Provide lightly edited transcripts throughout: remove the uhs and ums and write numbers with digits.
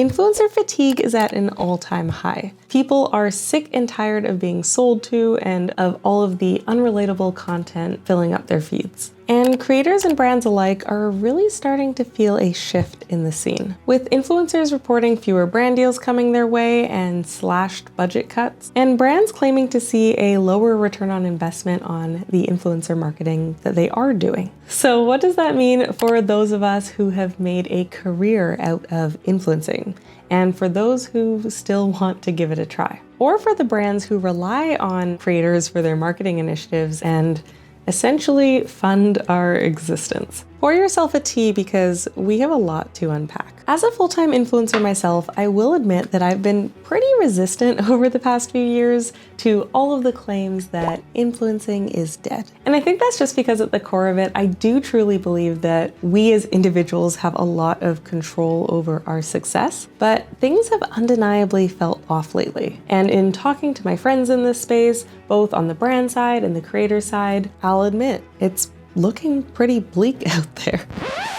Influencer fatigue is at an all-time high. People are sick and tired of being sold to and of all of the unrelatable content filling up their feeds. And creators and brands alike are really starting to feel a shift in the scene, with influencers reporting fewer brand deals coming their way and slashed budget cuts, and brands claiming to see a lower return on investment on the influencer marketing that they are doing. So what does that mean for those of us who have made a career out of influencing, and for those who still want to give it a try? Or for the brands who rely on creators for their marketing initiatives and essentially fund our existence? Pour yourself a tea because we have a lot to unpack. As a full-time influencer myself, I will admit that I've been pretty resistant over the past few years to all of the claims that influencing is dead. And I think that's just because at the core of it, I do truly believe that we as individuals have a lot of control over our success, but things have undeniably felt off lately. And in talking to my friends in this space, both on the brand side and the creator side, I'll admit it's looking pretty bleak out there.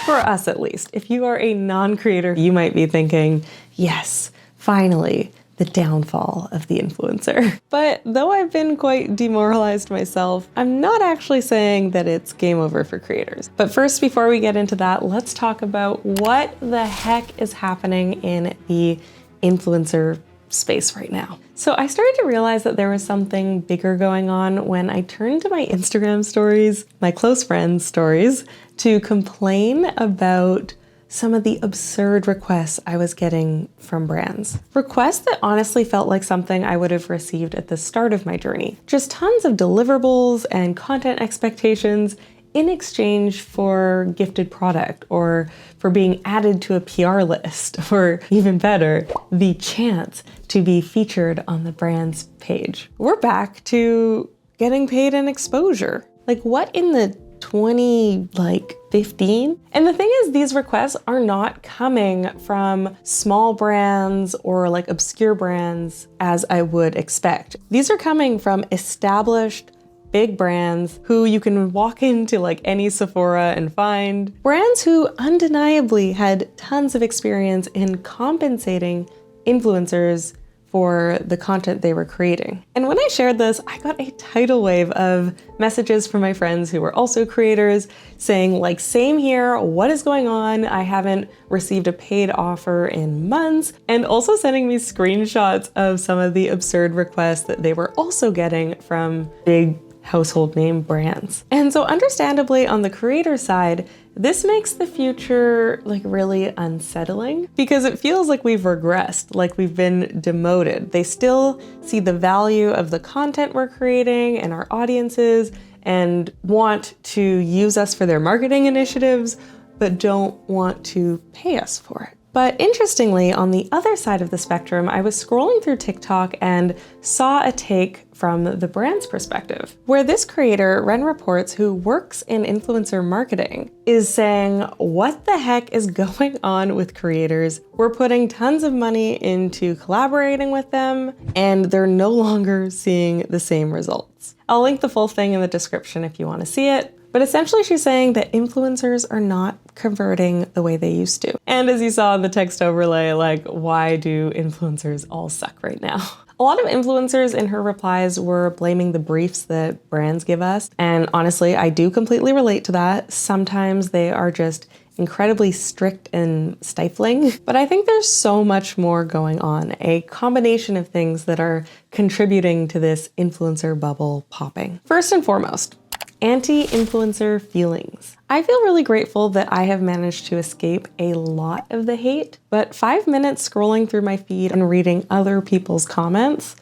For us at least. If you are a non-creator, you might be thinking, yes, finally, the downfall of the influencer. But though I've been quite demoralized myself, I'm not actually saying that it's game over for creators. But first, before we get into that, let's talk about what the heck is happening in the influencer space right now. So I started to realize that there was something bigger going on when I turned to my Instagram stories, my close friends' stories, to complain about some of the absurd requests I was getting from brands. Requests that honestly felt like something I would have received at the start of my journey. Just tons of deliverables and content expectations in exchange for gifted product or for being added to a PR list, or even better, the chance to be featured on the brand's page. We're back to getting paid in exposure. Like what in the 2015? And the thing is, these requests are not coming from small brands or like obscure brands as I would expect. These are coming from established big brands who you can walk into like any Sephora and find. Brands who undeniably had tons of experience in compensating influencers for the content they were creating. And when I shared this, I got a tidal wave of messages from my friends who were also creators saying like, same here, what is going on? I haven't received a paid offer in months, and also sending me screenshots of some of the absurd requests that they were also getting from big household name brands. And so understandably on the creator side, this makes the future like really unsettling because it feels like we've regressed, like we've been demoted. They still see the value of the content we're creating and our audiences and want to use us for their marketing initiatives, but don't want to pay us for it. But interestingly, on the other side of the spectrum, I was scrolling through TikTok and saw a take from the brand's perspective, where this creator, Ren Reports, who works in influencer marketing, is saying, what the heck is going on with creators? We're putting tons of money into collaborating with them, and they're no longer seeing the same results. I'll link the full thing in the description if you want to see it. But essentially she's saying that influencers are not converting the way they used to. And as you saw in the text overlay, like, why do influencers all suck right now? A lot of influencers in her replies were blaming the briefs that brands give us. And honestly, I do completely relate to that. Sometimes they are just incredibly strict and stifling. But I think there's so much more going on, a combination of things that are contributing to this influencer bubble popping. First and foremost, anti-influencer feelings. I feel really grateful that I have managed to escape a lot of the hate, but 5 minutes scrolling through my feed and reading other people's comments,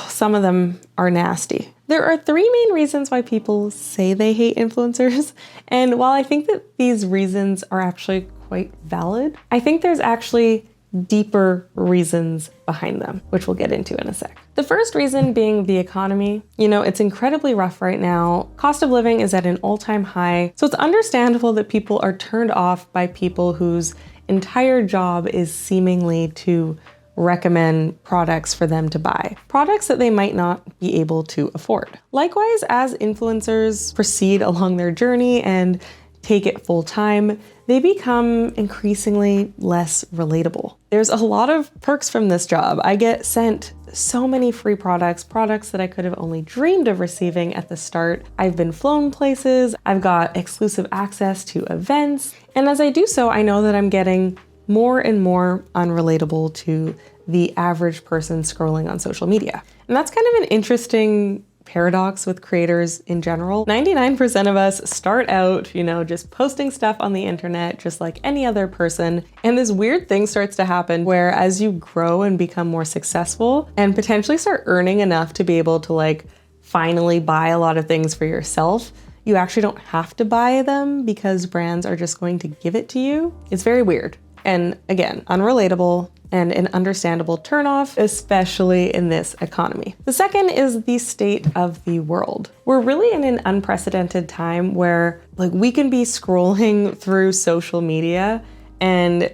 some of them are nasty. There are 3 main reasons why people say they hate influencers, and while I think that these reasons are actually quite valid, I think there's actually deeper reasons behind them, which we'll get into in a sec. The first reason being the economy. You know, it's incredibly rough right now. Cost of living is at an all-time high. So it's understandable that people are turned off by people whose entire job is seemingly to recommend products for them to buy, products that they might not be able to afford. Likewise, as influencers proceed along their journey and take it full time, they become increasingly less relatable. There's a lot of perks from this job. I get sent so many free products that I could have only dreamed of receiving at the start. I've been flown places, I've got exclusive access to events, and as I do so, I know that I'm getting more and more unrelatable to the average person scrolling on social media. And that's kind of an interesting paradox with creators in general. 99% of us start out, just posting stuff on the internet just like any other person. And this weird thing starts to happen where as you grow and become more successful and potentially start earning enough to be able to finally buy a lot of things for yourself, you actually don't have to buy them because brands are just going to give it to you. It's very weird. And again, unrelatable and an understandable turnoff, especially in this economy. The second is the state of the world. We're really in an unprecedented time where we can be scrolling through social media and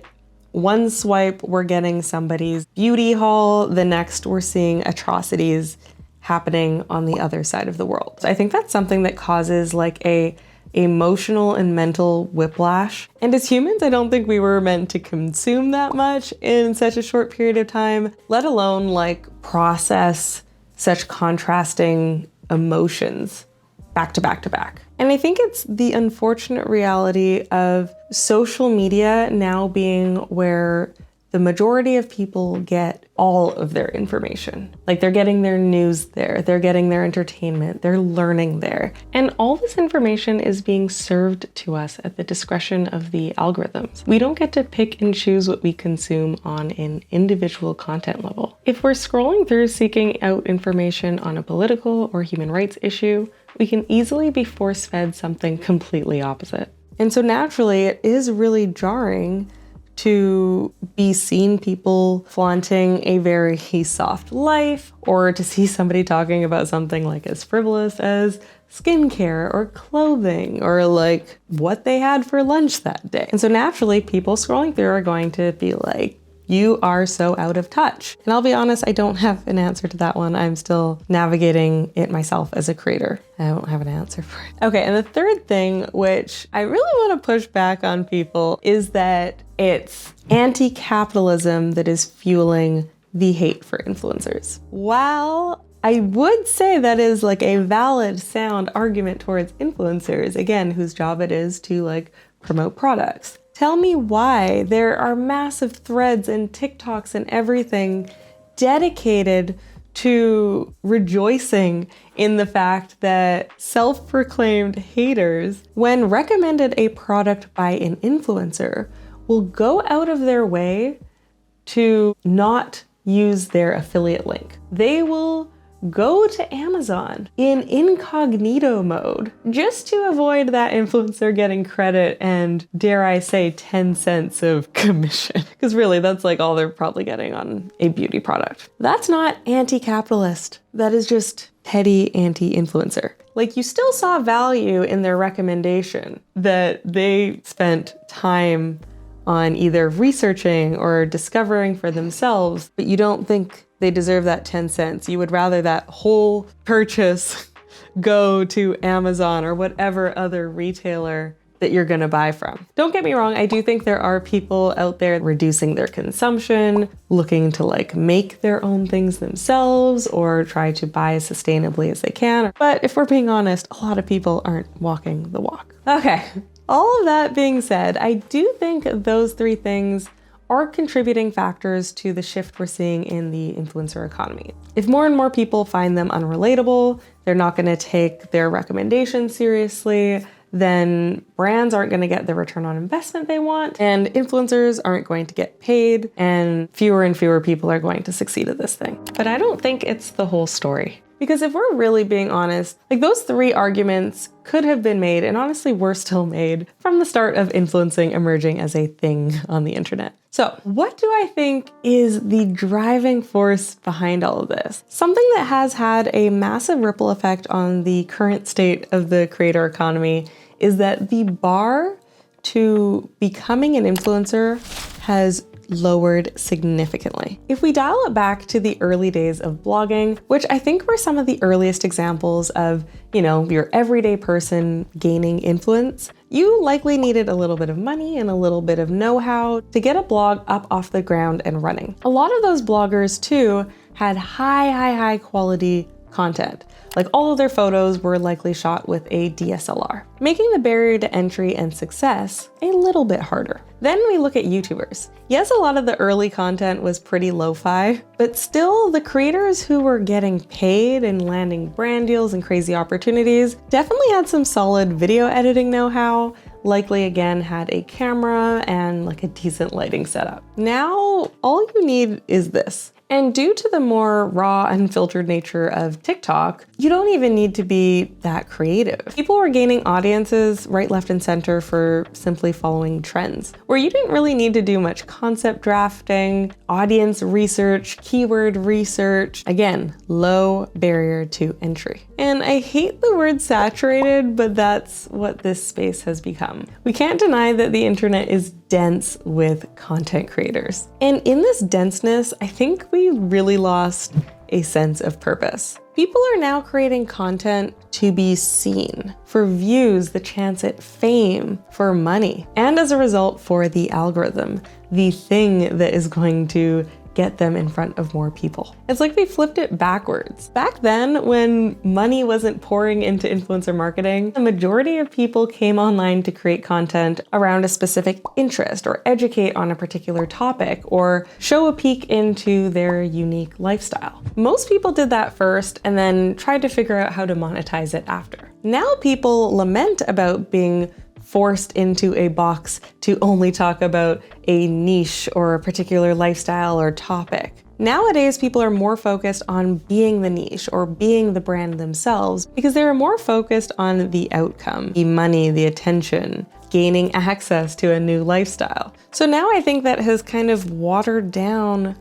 one swipe, we're getting somebody's beauty haul. The next, we're seeing atrocities happening on the other side of the world. So I think that's something that causes a emotional and mental whiplash. And as humans, I don't think we were meant to consume that much in such a short period of time, let alone process such contrasting emotions back to back to back. And I think it's the unfortunate reality of social media now being where the majority of people get all of their information. They're getting their news there, they're getting their entertainment, they're learning there. And all this information is being served to us at the discretion of the algorithms. We don't get to pick and choose what we consume on an individual content level. If we're scrolling through seeking out information on a political or human rights issue, we can easily be force-fed something completely opposite. And so naturally, it is really jarring to be seeing people flaunting a very soft life, or to see somebody talking about something as frivolous as skincare or clothing or what they had for lunch that day. And so naturally, people scrolling through are going to be you are so out of touch. And I'll be honest, I don't have an answer to that one. I'm still navigating it myself as a creator. I don't have an answer for it. Okay, and the third thing, which I really want to push back on people, is that it's anti-capitalism that is fueling the hate for influencers. While I would say that is a valid, sound argument towards influencers, again, whose job it is to promote products. Tell me why there are massive threads and TikToks and everything dedicated to rejoicing in the fact that self-proclaimed haters, when recommended a product by an influencer, will go out of their way to not use their affiliate link. They will go to Amazon in incognito mode just to avoid that influencer getting credit and, dare I say, 10 cents of commission. Because really, that's all they're probably getting on a beauty product. That's not anti-capitalist. That is just petty anti-influencer. You still saw value in their recommendation that they spent time on either researching or discovering for themselves, but you don't think they deserve that 10 cents. You would rather that whole purchase go to Amazon or whatever other retailer that you're gonna buy from. Don't get me wrong, I do think there are people out there reducing their consumption, looking to make their own things themselves or try to buy as sustainably as they can. But if we're being honest, a lot of people aren't walking the walk. Okay, all of that being said, I do think those three things are contributing factors to the shift we're seeing in the influencer economy. If more and more people find them unrelatable, they're not gonna take their recommendations seriously, then brands aren't gonna get the return on investment they want, and influencers aren't going to get paid, and fewer people are going to succeed at this thing. But I don't think it's the whole story. Because if we're really being honest, those three arguments could have been made, and honestly were still made, from the start of influencing emerging as a thing on the internet. So what do I think is the driving force behind all of this? Something that has had a massive ripple effect on the current state of the creator economy is that the bar to becoming an influencer has lowered significantly. If we dial it back to the early days of blogging, which I think were some of the earliest examples of, your everyday person gaining influence, you likely needed a little bit of money and a little bit of know-how to get a blog up off the ground and running. A lot of those bloggers too had high quality content. Like all of their photos were likely shot with a DSLR, making the barrier to entry and success a little bit harder. Then we look at YouTubers. Yes, a lot of the early content was pretty lo-fi, but still the creators who were getting paid and landing brand deals and crazy opportunities definitely had some solid video editing know-how, likely again had a camera and like a decent lighting setup. Now, all you need is this. And due to the more raw, unfiltered nature of TikTok, you don't even need to be that creative. People were gaining audiences right, left, and center for simply following trends, where you didn't really need to do much concept drafting, audience research, keyword research. Again, low barrier to entry. And I hate the word saturated, but that's what this space has become. We can't deny that the internet is dense with content creators. And in this denseness, I think we really lost a sense of purpose. People are now creating content to be seen, for views, the chance at fame, for money, and as a result for the algorithm, the thing that is going to get them in front of more people. It's like we flipped it backwards. Back then, when money wasn't pouring into influencer marketing, the majority of people came online to create content around a specific interest or educate on a particular topic or show a peek into their unique lifestyle. Most people did that first and then tried to figure out how to monetize it after. Now people lament about being forced into a box to only talk about a niche or a particular lifestyle or topic. Nowadays, people are more focused on being the niche or being the brand themselves because they are more focused on the outcome, the money, the attention, gaining access to a new lifestyle. So now I think that has kind of watered down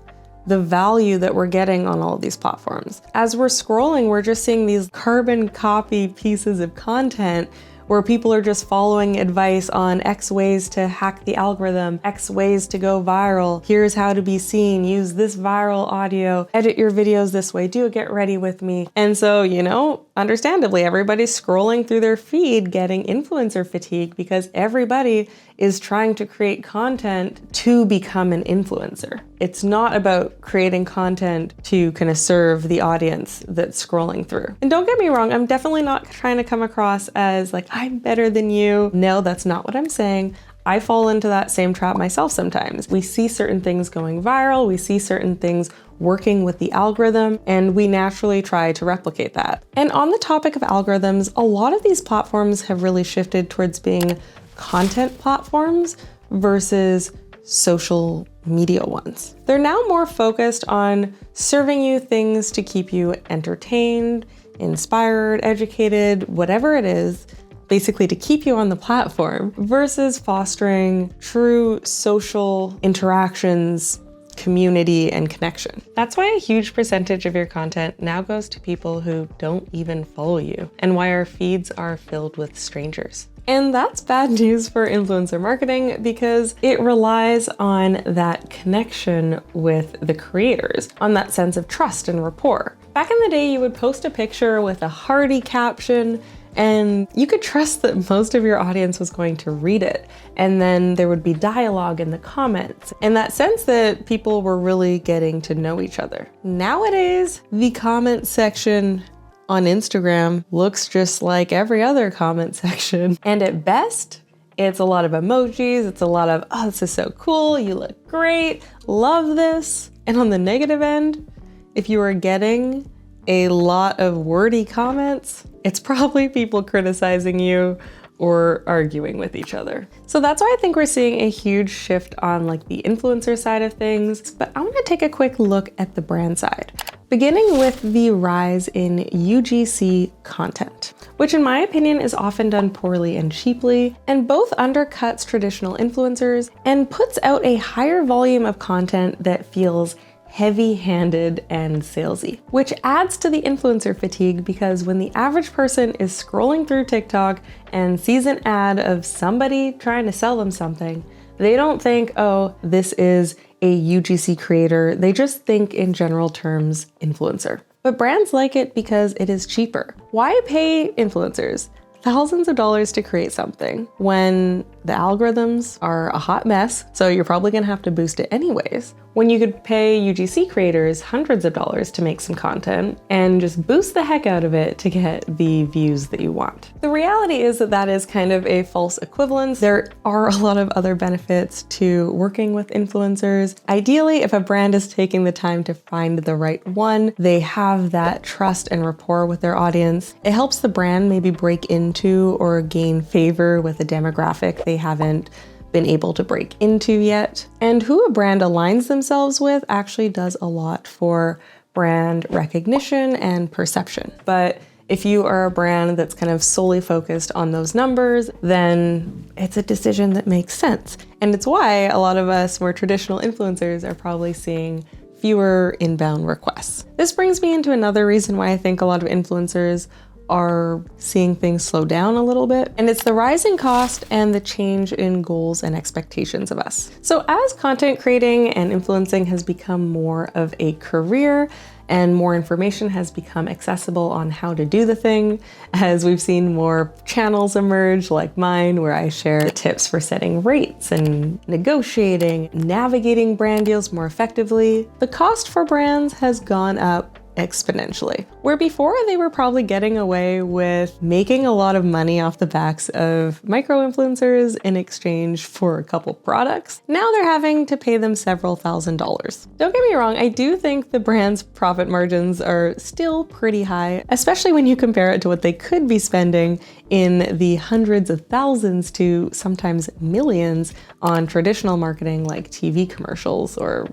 the value that we're getting on all of these platforms. As we're scrolling, we're just seeing these carbon copy pieces of content where people are just following advice on X ways to hack the algorithm, X ways to go viral, here's how to be seen, use this viral audio, edit your videos this way, do a get ready with me. And so, understandably, everybody's scrolling through their feed getting influencer fatigue because everybody is trying to create content to become an influencer. It's not about creating content to kind of serve the audience that's scrolling through. And don't get me wrong, I'm definitely not trying to come across as like, I'm better than you. No, that's not what I'm saying. I fall into that same trap myself sometimes. We see certain things going viral, we see certain things working with the algorithm, and we naturally try to replicate that. And on the topic of algorithms, a lot of these platforms have really shifted towards being content platforms versus social media ones. They're now more focused on serving you things to keep you entertained, inspired, educated, whatever it is, basically to keep you on the platform, versus fostering true social interactions, community, and connection. That's why a huge percentage of your content now goes to people who don't even follow you, and why our feeds are filled with strangers. And that's bad news for influencer marketing because it relies on that connection with the creators, on that sense of trust and rapport. Back in the day, you would post a picture with a hearty caption and you could trust that most of your audience was going to read it. And then there would be dialogue in the comments, and that sense that people were really getting to know each other. Nowadays, the comment section on Instagram looks just like every other comment section. And at best, it's a lot of emojis, it's a lot of, oh, this is so cool, you look great, love this. And on the negative end, if you are getting a lot of wordy comments, it's probably people criticizing you or arguing with each other. So that's why I think we're seeing a huge shift on like the influencer side of things. But I want to take a quick look at the brand side, beginning with the rise in UGC content, which in my opinion is often done poorly and cheaply, and both undercuts traditional influencers and puts out a higher volume of content that feels heavy-handed and salesy, which adds to the influencer fatigue because when the average person is scrolling through TikTok and sees an ad of somebody trying to sell them something, They don't think, oh, this is a UGC creator. They just think in general terms, influencer. But brands like it because it is cheaper. Why pay influencers thousands of dollars to create something when the algorithms are a hot mess, so you're probably gonna have to boost it anyways, when you could pay UGC creators hundreds of dollars to make some content and just boost the heck out of it to get the views that you want. The reality is that is kind of a false equivalence. There are a lot of other benefits to working with influencers. Ideally, if a brand is taking the time to find the right one, they have that trust and rapport with their audience. It helps the brand maybe break into or gain favor with a demographic they haven't been able to break into yet. And who a brand aligns themselves with actually does a lot for brand recognition and perception. But if you are a brand that's kind of solely focused on those numbers, then it's a decision that makes sense. And it's why a lot of us more traditional influencers are probably seeing fewer inbound requests. This brings me into another reason why I think a lot of influencers are seeing things slow down a little bit, and it's the rising cost and the change in goals and expectations of us. So as content creating and influencing has become more of a career and more information has become accessible on how to do the thing, as we've seen more channels emerge like mine where I share tips for setting rates and negotiating, navigating brand deals more effectively, the cost for brands has gone up exponentially. Where before they were probably getting away with making a lot of money off the backs of micro-influencers in exchange for a couple products, now they're having to pay them several $1,000s. Don't get me wrong, I do think the brand's profit margins are still pretty high, especially when you compare it to what they could be spending in the hundreds of thousands to sometimes millions on traditional marketing like TV commercials or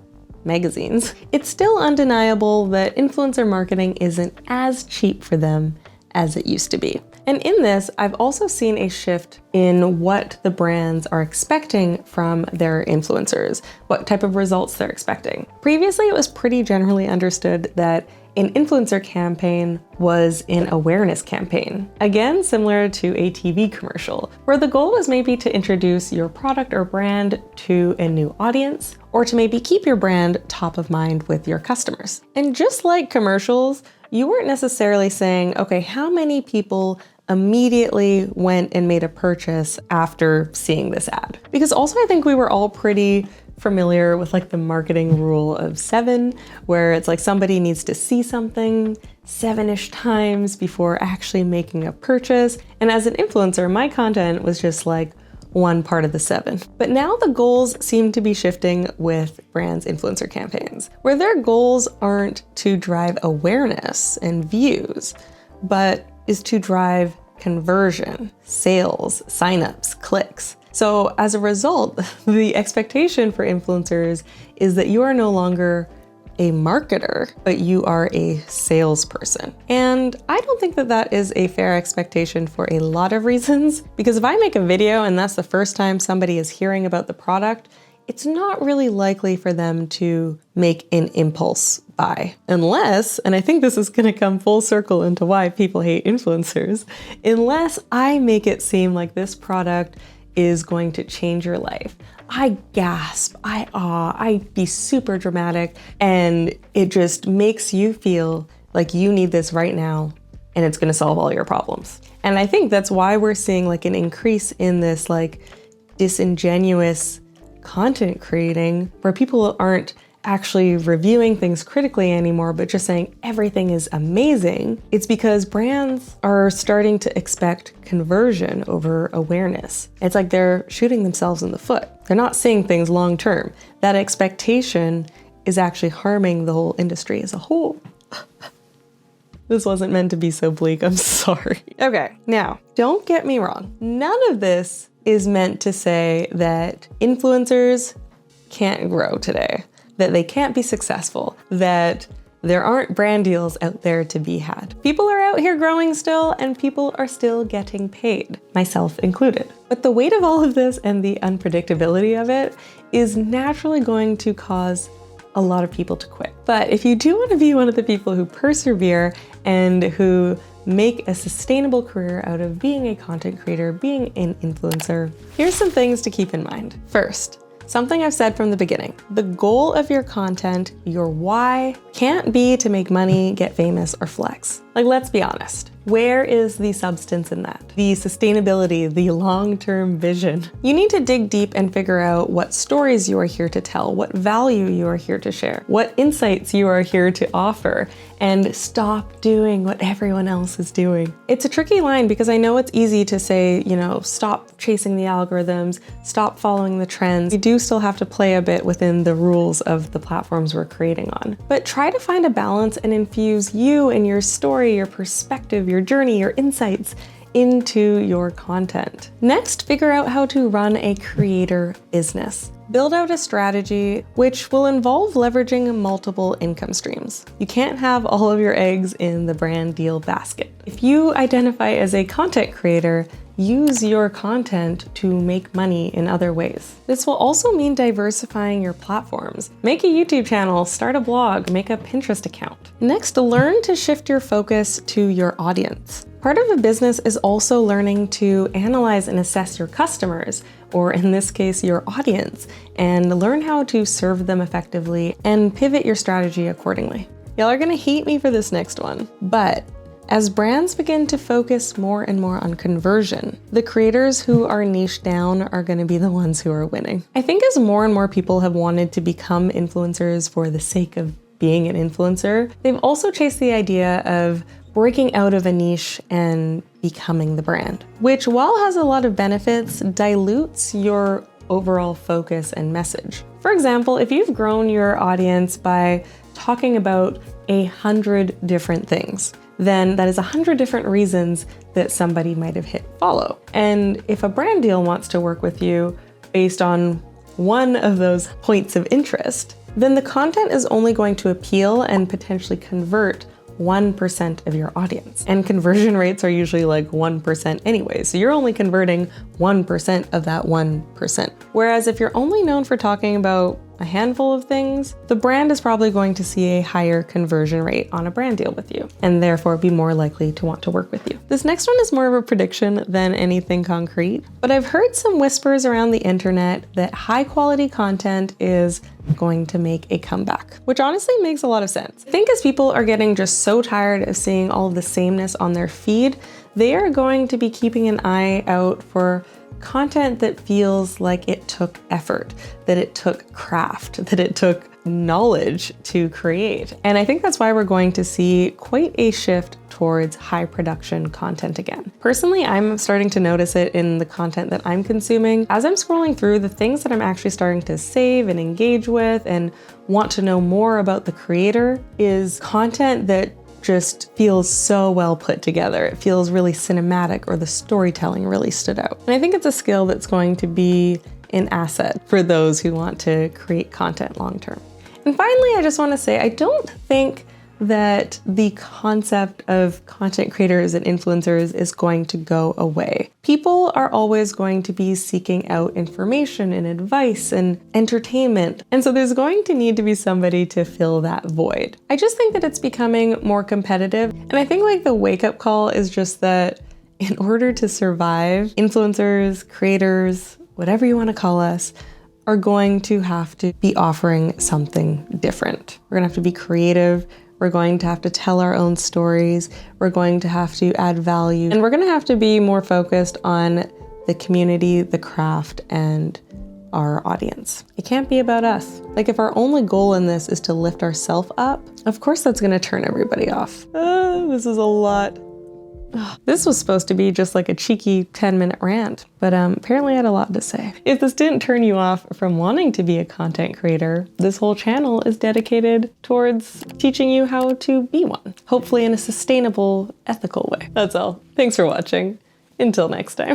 magazines. It's still undeniable that influencer marketing isn't as cheap for them as it used to be. And in this, I've also seen a shift in what the brands are expecting from their influencers, what type of results they're expecting. Previously, it was pretty generally understood that an influencer campaign was an awareness campaign. Again, similar to a TV commercial, where the goal was maybe to introduce your product or brand to a new audience, or to maybe keep your brand top of mind with your customers. And just like commercials, you weren't necessarily saying, okay, how many people immediately went and made a purchase after seeing this ad? Because also I think we were all pretty familiar with like the marketing rule of 7, where it's like somebody needs to see something 7-ish times before actually making a purchase. And as an influencer, my content was just like one part of the 7. But now the goals seem to be shifting with brands' influencer campaigns, where their goals aren't to drive awareness and views, but is to drive conversion, sales, signups, clicks. So as a result, the expectation for influencers is that you are no longer a marketer, but you are a salesperson. And I don't think that that is a fair expectation for a lot of reasons, because if I make a video and that's the first time somebody is hearing about the product, it's not really likely for them to make an impulse buy. Unless, and I think this is gonna come full circle into why people hate influencers, unless I make it seem like this product is going to change your life. I gasp, I awe, I be super dramatic, and it just makes you feel like you need this right now and it's gonna solve all your problems. And I think that's why we're seeing like an increase in this like disingenuous content creating, where people aren't actually reviewing things critically anymore, but just saying everything is amazing. It's because brands are starting to expect conversion over awareness. It's like they're shooting themselves in the foot. They're not seeing things long term. That expectation is actually harming the whole industry as a whole. This wasn't meant to be so bleak, I'm sorry. Okay, now, don't get me wrong. None of this is meant to say that influencers can't grow today, that they can't be successful, that there aren't brand deals out there to be had. People are out here growing still, and people are still getting paid, myself included. But the weight of all of this and the unpredictability of it is naturally going to cause a lot of people to quit. But if you do want to be one of the people who persevere and who make a sustainable career out of being a content creator, being an influencer, here's some things to keep in mind. First, something I've said from the beginning, the goal of your content, your why, can't be to make money, get famous, or flex. Like, let's be honest. Where is the substance in that? The sustainability, the long-term vision. You need to dig deep and figure out what stories you are here to tell, what value you are here to share, what insights you are here to offer, and stop doing what everyone else is doing. It's a tricky line because I know it's easy to say, stop chasing the algorithms, stop following the trends. You do still have to play a bit within the rules of the platforms we're creating on. But try to find a balance and infuse you and your story, your perspective, your journey, your insights into your content. Next, figure out how to run a creator business. Build out a strategy which will involve leveraging multiple income streams. You can't have all of your eggs in the brand deal basket. If you identify as a content creator, use your content to make money in other ways. This will also mean diversifying your platforms. Make a YouTube channel, start a blog, make a Pinterest account. Next, learn to shift your focus to your audience. Part of a business is also learning to analyze and assess your customers, or in this case, your audience, and learn how to serve them effectively and pivot your strategy accordingly. Y'all are gonna hate me for this next one, but as brands begin to focus more and more on conversion, the creators who are niched down are going to be the ones who are winning. I think as more and more people have wanted to become influencers for the sake of being an influencer, they've also chased the idea of breaking out of a niche and becoming the brand, which, while has a lot of benefits, dilutes your overall focus and message. For example, if you've grown your audience by talking about 100 different things, then that is 100 different reasons that somebody might have hit follow. And if a brand deal wants to work with you based on one of those points of interest, then the content is only going to appeal and potentially convert 1% of your audience. And conversion rates are usually like 1% anyway, so you're only converting 1% of that 1%. Whereas if you're only known for talking about a handful of things, the brand is probably going to see a higher conversion rate on a brand deal with you, and therefore be more likely to want to work with you. This next one is more of a prediction than anything concrete, but I've heard some whispers around the internet that high quality content is going to make a comeback, which honestly makes a lot of sense. I think as people are getting just so tired of seeing all of the sameness on their feed, they are going to be keeping an eye out for content that feels like it took effort, that it took craft, that it took knowledge to create. And I think that's why we're going to see quite a shift towards high production content again. Personally, I'm starting to notice it in the content that I'm consuming. As I'm scrolling through, the things that I'm actually starting to save and engage with and want to know more about the creator is content that just feels so well put together. It feels really cinematic, or the storytelling really stood out. And I think it's a skill that's going to be an asset for those who want to create content long term. And finally, I just want to say, I don't think that the concept of content creators and influencers is going to go away. People are always going to be seeking out information and advice and entertainment. And so there's going to need to be somebody to fill that void. I just think that it's becoming more competitive. And I think like the wake-up call is just that in order to survive, influencers, creators, whatever you want to call us, are going to have to be offering something different. We're gonna have to be creative. We're going to have to tell our own stories. We're going to have to add value. And we're gonna have to be more focused on the community, the craft, and our audience. It can't be about us. Like, if our only goal in this is to lift ourselves up, of course that's gonna turn everybody off. This is a lot. This was supposed to be just like a cheeky 10-minute rant, but apparently I had a lot to say. If this didn't turn you off from wanting to be a content creator, this whole channel is dedicated towards teaching you how to be one, hopefully in a sustainable, ethical way. That's all. Thanks for watching. Until next time.